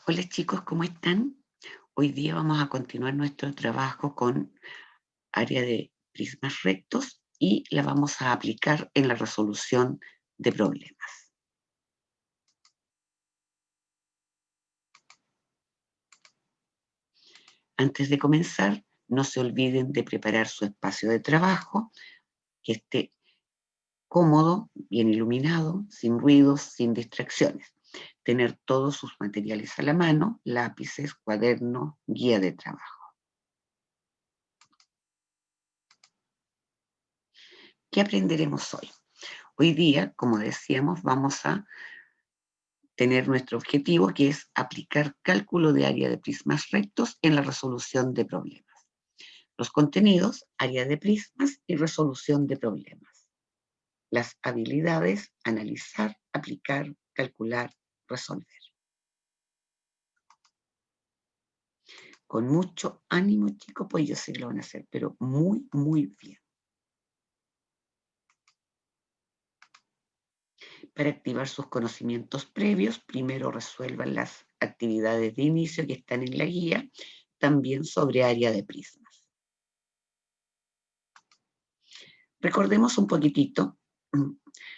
Hola chicos, ¿cómo están? Hoy día vamos a continuar nuestro trabajo con área de prismas rectos y la vamos a aplicar en la resolución de problemas. Antes de comenzar, no se olviden de preparar su espacio de trabajo, que esté cómodo, bien iluminado, sin ruidos, sin distracciones. Tener todos sus materiales a la mano, lápices, cuadernos, guía de trabajo. ¿Qué aprenderemos hoy? Hoy día, como decíamos, vamos a tener nuestro objetivo, que es aplicar cálculo de área de prismas rectos en la resolución de problemas. Los contenidos, área de prismas y resolución de problemas. Las habilidades, analizar, aplicar, calcular, resolver. Con mucho ánimo, chicos, pues yo sé que lo van a hacer, pero muy, muy bien. Para activar sus conocimientos previos, primero resuelvan las actividades de inicio que están en la guía, también sobre área de prismas. Recordemos un poquitito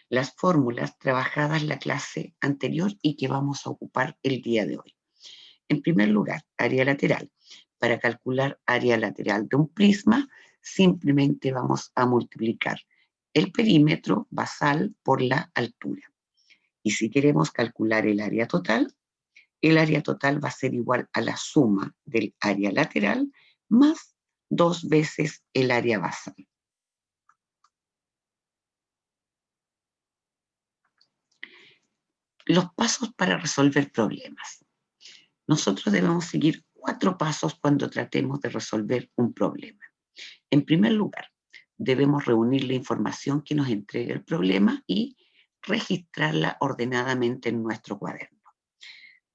las fórmulas trabajadas en la clase anterior y que vamos a ocupar el día de hoy. En primer lugar, área lateral. Para calcular área lateral de un prisma, simplemente vamos a multiplicar el perímetro basal por la altura. Y si queremos calcular el área total va a ser igual a la suma del área lateral más 2 veces el área basal. Los pasos para resolver problemas. Nosotros debemos seguir 4 pasos cuando tratemos de resolver un problema. En primer lugar, debemos reunir la información que nos entrega el problema y registrarla ordenadamente en nuestro cuaderno.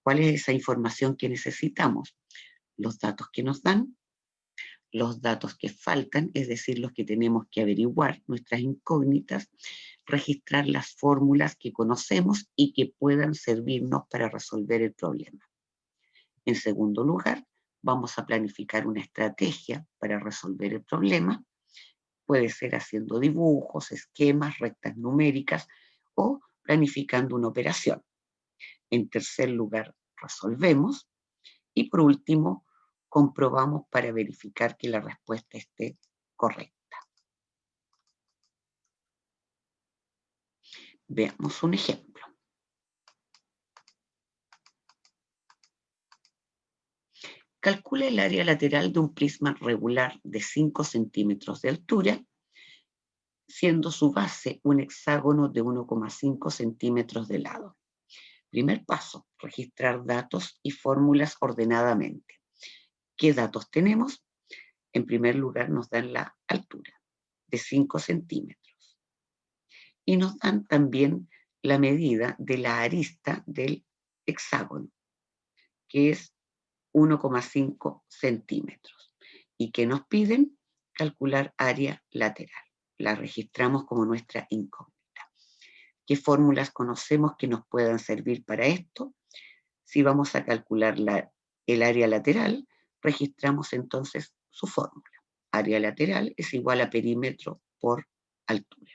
¿Cuál es esa información que necesitamos? Los datos que nos dan, los datos que faltan, es decir, los que tenemos que averiguar, nuestras incógnitas, registrar las fórmulas que conocemos y que puedan servirnos para resolver el problema. En segundo lugar, vamos a planificar una estrategia para resolver el problema. Puede ser haciendo dibujos, esquemas, rectas numéricas o planificando una operación. En tercer lugar, resolvemos. Y por último, comprobamos para verificar que la respuesta esté correcta. Veamos un ejemplo. Calcula el área lateral de un prisma regular de 5 centímetros de altura, siendo su base un hexágono de 1,5 centímetros de lado. Primer paso, registrar datos y fórmulas ordenadamente. ¿Qué datos tenemos? En primer lugar, nos dan la altura de 5 centímetros y nos dan también la medida de la arista del hexágono, que es 1,5 centímetros. ¿Y qué nos piden? Calcular área lateral. La registramos como nuestra incógnita. ¿Qué fórmulas conocemos que nos puedan servir para esto? Si vamos a calcular el área lateral, registramos entonces su fórmula. Área lateral es igual a perímetro por altura.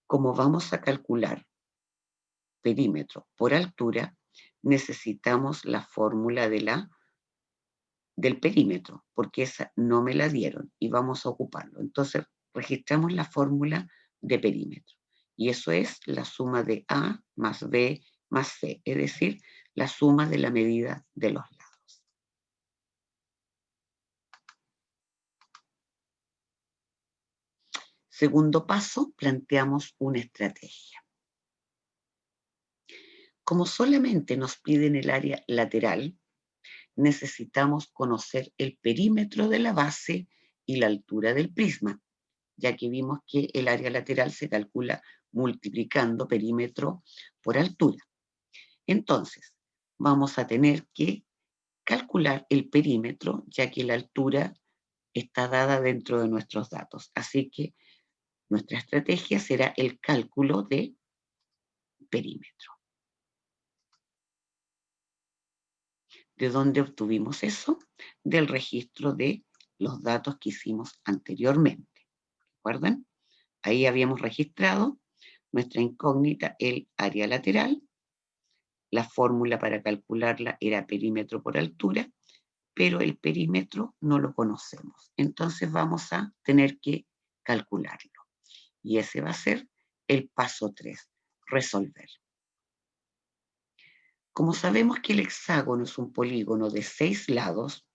Como vamos a calcular perímetro por altura, necesitamos la fórmula del perímetro, porque esa no me la dieron y vamos a ocuparlo. Entonces, registramos la fórmula de perímetro. Y eso es la suma de A más B más C, es decir, la suma de la medida de los lados. Segundo paso, planteamos una estrategia. Como solamente nos piden el área lateral, necesitamos conocer el perímetro de la base y la altura del prisma, ya que vimos que el área lateral se calcula multiplicando perímetro por altura. Entonces, vamos a tener que calcular el perímetro, ya que la altura está dada dentro de nuestros datos. Así que nuestra estrategia será el cálculo de perímetro. ¿De dónde obtuvimos eso? Del registro de los datos que hicimos anteriormente. ¿Recuerdan? Ahí habíamos registrado nuestra incógnita, el área lateral. La fórmula para calcularla era perímetro por altura, pero el perímetro no lo conocemos. Entonces vamos a tener que calcularlo. Y ese va a ser el paso 3, resolver. Como sabemos que el hexágono es un polígono de 6 lados,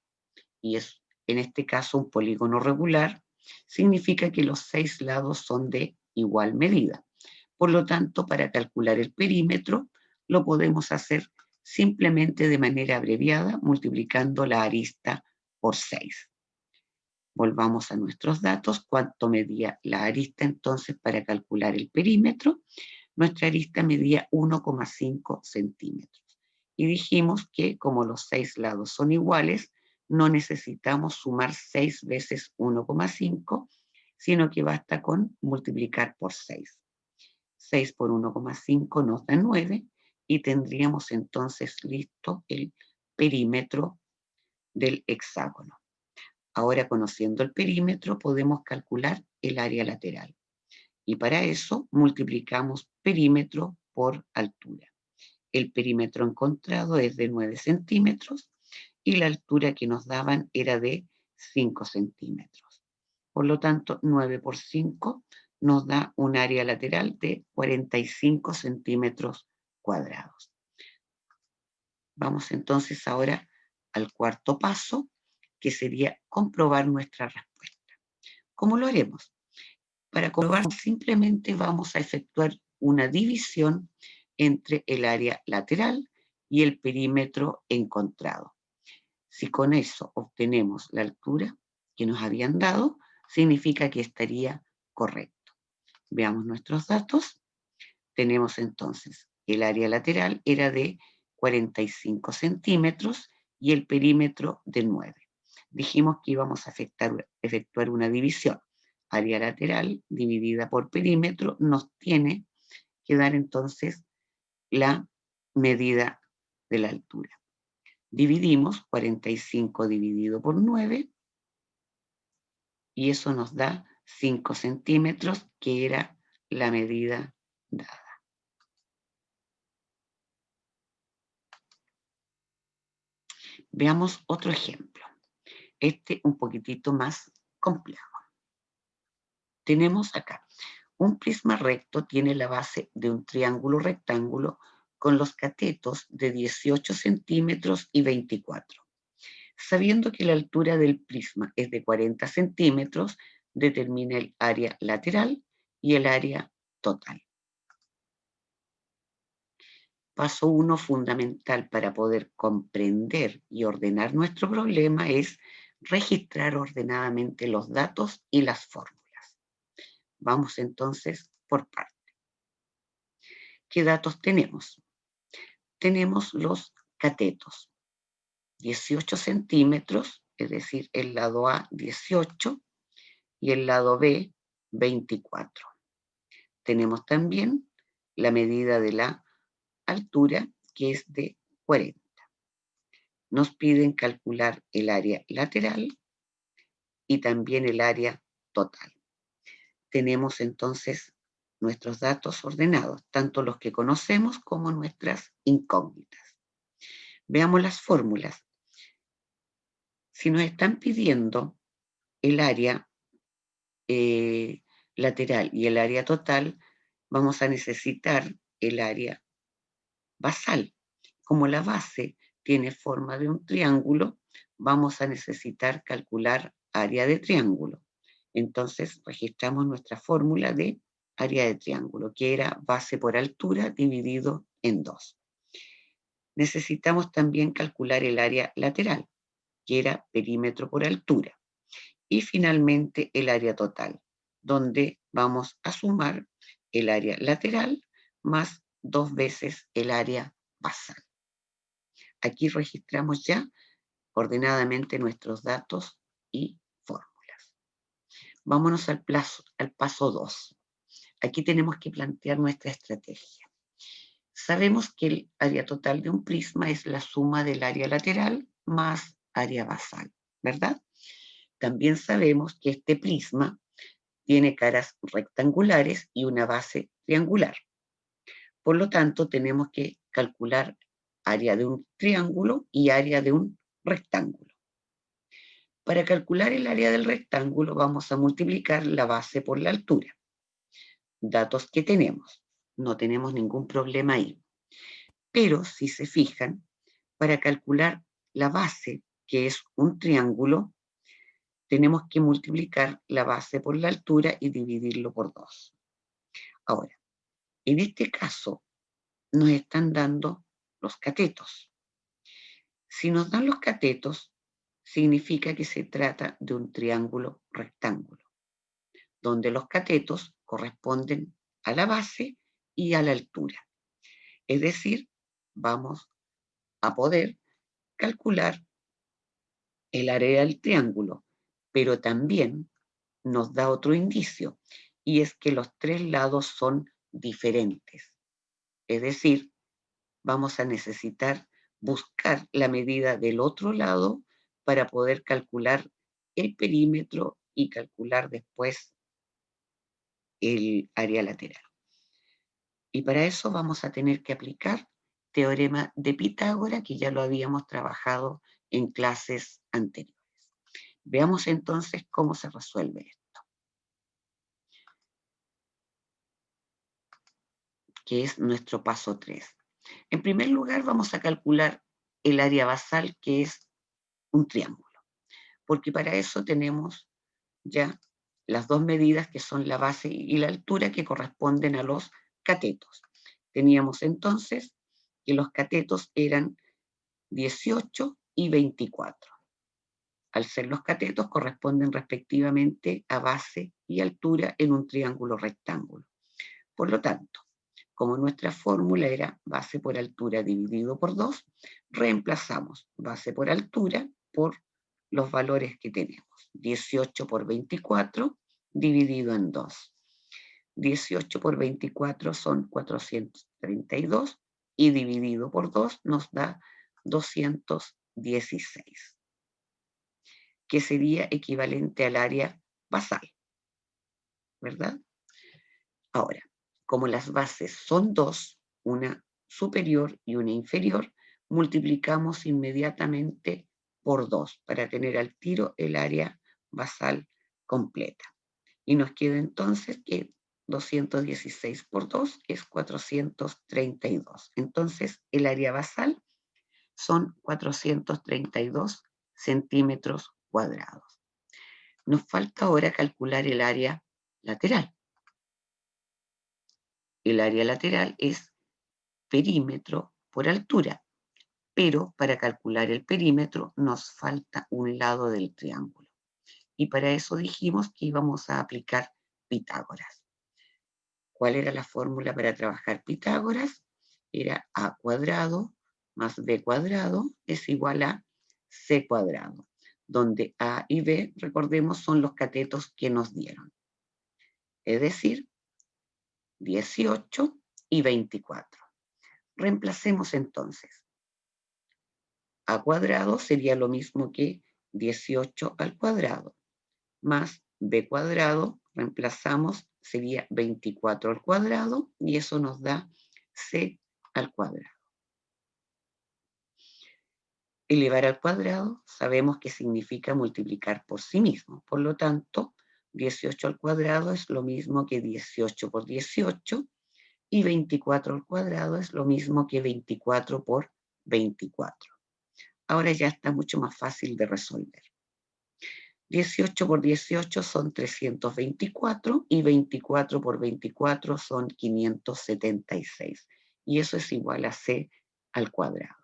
y es en este caso un polígono regular, significa que los 6 lados son de igual medida. Por lo tanto, para calcular el perímetro, lo podemos hacer simplemente de manera abreviada, multiplicando la arista por 6. Volvamos a nuestros datos. ¿Cuánto medía la arista entonces para calcular el perímetro? Nuestra arista medía 1,5 centímetros. Y dijimos que como los 6 lados son iguales, no necesitamos sumar 6 veces 1,5, sino que basta con multiplicar por 6. 6 por 1,5 nos da 9 y tendríamos entonces listo el perímetro del hexágono. Ahora, conociendo el perímetro, podemos calcular el área lateral. Y para eso multiplicamos perímetro por altura. El perímetro encontrado es de 9 centímetros y la altura que nos daban era de 5 centímetros. Por lo tanto, 9 por 5 nos da un área lateral de 45 centímetros cuadrados. Vamos entonces ahora al cuarto paso, que sería comprobar nuestra respuesta. ¿Cómo lo haremos? Para comprobar simplemente vamos a efectuar una división entre el área lateral y el perímetro encontrado. Si con eso obtenemos la altura que nos habían dado, significa que estaría correcto. Veamos nuestros datos. Tenemos entonces el área lateral era de 45 centímetros y el perímetro de 9. Dijimos que íbamos a efectuar una división. Área lateral dividida por perímetro nos tiene que dar entonces la medida de la altura. Dividimos 45 dividido por 9 y eso nos da 5 centímetros, que era la medida dada. Veamos otro ejemplo. Este un poquitito más complejo. Tenemos acá, un prisma recto tiene la base de un triángulo rectángulo con los catetos de 18 centímetros y 24. Sabiendo que la altura del prisma es de 40 centímetros, determina el área lateral y el área total. Paso 1 fundamental para poder comprender y ordenar nuestro problema es registrar ordenadamente los datos y las fórmulas. Vamos entonces por partes. ¿Qué datos tenemos? Tenemos los catetos. 18 centímetros, es decir, el lado A 18 y el lado B 24. Tenemos también la medida de la altura, que es de 40. Nos piden calcular el área lateral y también el área total. Tenemos entonces nuestros datos ordenados, tanto los que conocemos como nuestras incógnitas. Veamos las fórmulas. Si nos están pidiendo el área lateral y el área total, vamos a necesitar el área basal. Como la base tiene forma de un triángulo, vamos a necesitar calcular área de triángulo. Entonces registramos nuestra fórmula de área de triángulo, que era base por altura dividido en 2. Necesitamos también calcular el área lateral, que era perímetro por altura. Y finalmente el área total, donde vamos a sumar el área lateral más 2 veces el área basal. Aquí registramos ya ordenadamente nuestros datos y fórmulas. Vámonos al paso 2. Aquí tenemos que plantear nuestra estrategia. Sabemos que el área total de un prisma es la suma del área lateral más área basal, ¿verdad? También sabemos que este prisma tiene caras rectangulares y una base triangular. Por lo tanto, tenemos que calcular área de un triángulo y área de un rectángulo. Para calcular el área del rectángulo vamos a multiplicar la base por la altura. Datos que tenemos. No tenemos ningún problema ahí. Pero si se fijan, para calcular la base, que es un triángulo, tenemos que multiplicar la base por la altura y dividirlo por 2. Ahora, en este caso, nos están dando los catetos. Si nos dan los catetos, significa que se trata de un triángulo rectángulo, donde los catetos corresponden a la base y a la altura. Es decir, vamos a poder calcular el área del triángulo, pero también nos da otro indicio, y es que los tres lados son diferentes. Es decir, vamos a necesitar buscar la medida del otro lado para poder calcular el perímetro y calcular después el área lateral. Y para eso vamos a tener que aplicar teorema de Pitágoras, que ya lo habíamos trabajado en clases anteriores. Veamos entonces cómo se resuelve esto, que es nuestro paso 3. En primer lugar, vamos a calcular el área basal, que es un triángulo, porque para eso tenemos ya las dos medidas que son la base y la altura que corresponden a los catetos. Teníamos entonces que los catetos eran 18 y 24. Al ser los catetos corresponden respectivamente a base y altura en un triángulo rectángulo. Por lo tanto, como nuestra fórmula era base por altura dividido por 2, reemplazamos base por altura por los valores que tenemos. 18 por 24 dividido en 2. 18 por 24 son 432 y dividido por 2 nos da 216, que sería equivalente al área basal, ¿verdad? Ahora, como las bases son dos, una superior y una inferior, multiplicamos inmediatamente por 2 para tener al tiro el área basal completa. Y nos queda entonces que 216 por 2 es 432. Entonces, el área basal son 432 centímetros cuadrados. Nos falta ahora calcular el área lateral. El área lateral es perímetro por altura, pero para calcular el perímetro nos falta un lado del triángulo. Y para eso dijimos que íbamos a aplicar Pitágoras. ¿Cuál era la fórmula para trabajar Pitágoras? Era a cuadrado más b cuadrado es igual a c cuadrado, donde a y b, recordemos, son los catetos que nos dieron. Es decir, 18 y 24. Reemplacemos entonces. A cuadrado sería lo mismo que 18 al cuadrado, más b cuadrado, reemplazamos, sería 24 al cuadrado, y eso nos da c al cuadrado. Elevar al cuadrado sabemos que significa multiplicar por sí mismo, por lo tanto, 18 al cuadrado es lo mismo que 18 por 18, y 24 al cuadrado es lo mismo que 24 por 24. Ahora ya está mucho más fácil de resolver. 18 por 18 son 324 y 24 por 24 son 576. Y eso es igual a c al cuadrado.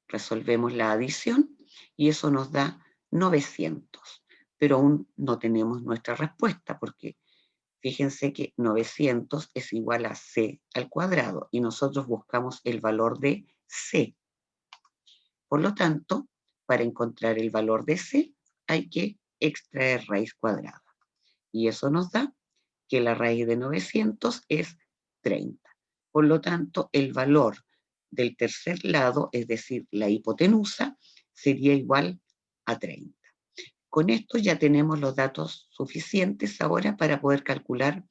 Resolvemos la adición y eso nos da 900. Pero aún no tenemos nuestra respuesta porque fíjense que 900 es igual a c al cuadrado y nosotros buscamos el valor de c. Por lo tanto, para encontrar el valor de c hay que extraer raíz cuadrada. Y eso nos da que la raíz de 900 es 30. Por lo tanto, el valor del tercer lado, es decir, la hipotenusa, sería igual a 30. Con esto ya tenemos los datos suficientes ahora para poder calcular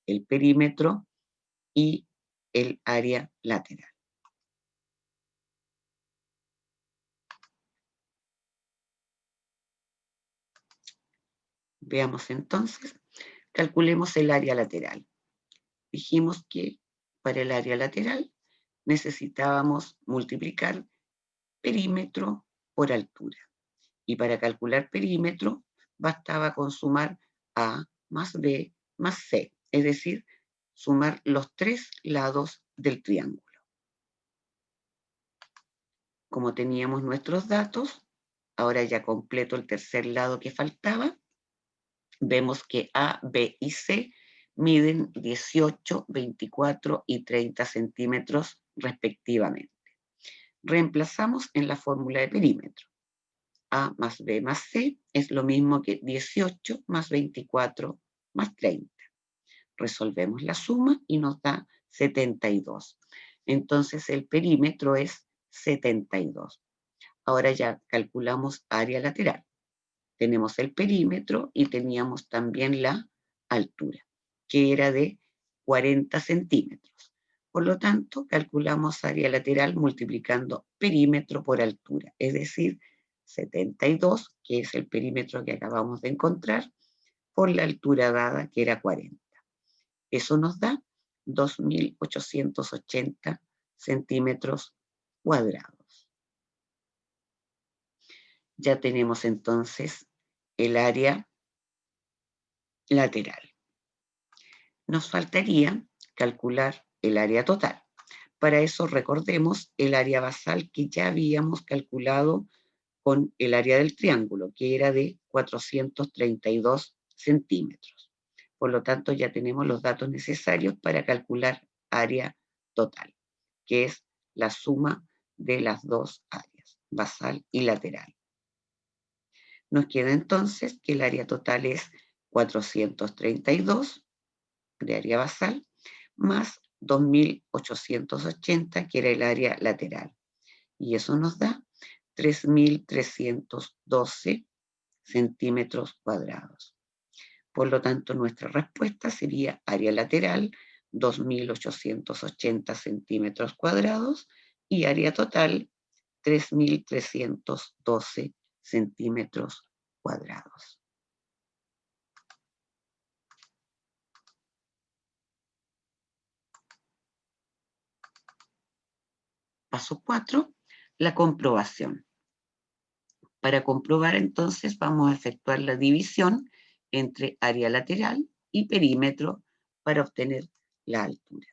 el perímetro y el área lateral. Veamos entonces, calculemos el área lateral. Dijimos que para el área lateral necesitábamos multiplicar perímetro por altura. Y para calcular perímetro bastaba con sumar A más B más C, es decir, sumar los tres lados del triángulo. Como teníamos nuestros datos, ahora ya completo el tercer lado que faltaba, vemos que A, B y C miden 18, 24 y 30 centímetros respectivamente. Reemplazamos en la fórmula de perímetro. A más B más C es lo mismo que 18 más 24 más 30. Resolvemos la suma y nos da 72. Entonces el perímetro es 72. Ahora ya calculamos área lateral. Tenemos el perímetro y teníamos también la altura, que era de 40 centímetros. Por lo tanto, calculamos área lateral multiplicando perímetro por altura, es decir, 72, que es el perímetro que acabamos de encontrar, por la altura dada, que era 40. Eso nos da 2.880 centímetros cuadrados. Ya tenemos entonces el área lateral. Nos faltaría calcular el área total. Para eso recordemos el área basal que ya habíamos calculado con el área del triángulo, que era de 432 centímetros. Por lo tanto, ya tenemos los datos necesarios para calcular área total, que es la suma de las dos áreas, basal y lateral. Nos queda entonces que el área total es 432 de área basal, más 2.880, que era el área lateral. Y eso nos da 3.312 centímetros cuadrados. Por lo tanto, nuestra respuesta sería área lateral, 2.880 centímetros cuadrados, y área total, 3.312 centímetros cuadrados. Paso 4, la comprobación. Para comprobar entonces vamos a efectuar la división entre área lateral y perímetro para obtener la altura.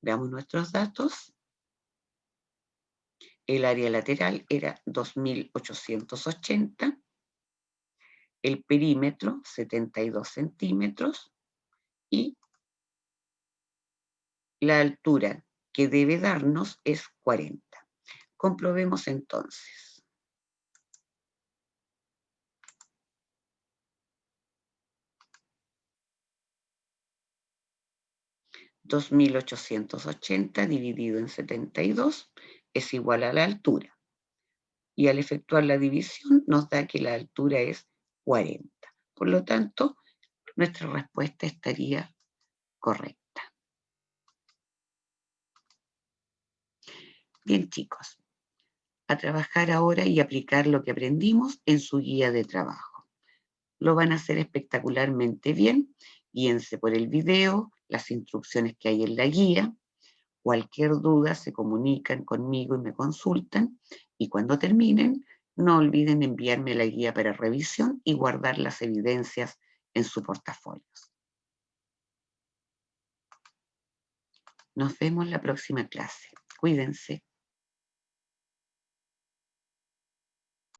Veamos nuestros datos. El área lateral era 2.880, el perímetro 72 centímetros y la altura que debe darnos es 40. Comprobemos entonces. 2.880 dividido en 72 es igual a la altura. Y al efectuar la división nos da que la altura es 40. Por lo tanto, nuestra respuesta estaría correcta. Bien, chicos, a trabajar ahora y aplicar lo que aprendimos en su guía de trabajo. Lo van a hacer espectacularmente bien. Guíense por el video, las instrucciones que hay en la guía. Cualquier duda se comunican conmigo y me consultan. Y cuando terminen, no olviden enviarme la guía para revisión y guardar las evidencias en su portafolio. Nos vemos la próxima clase. Cuídense.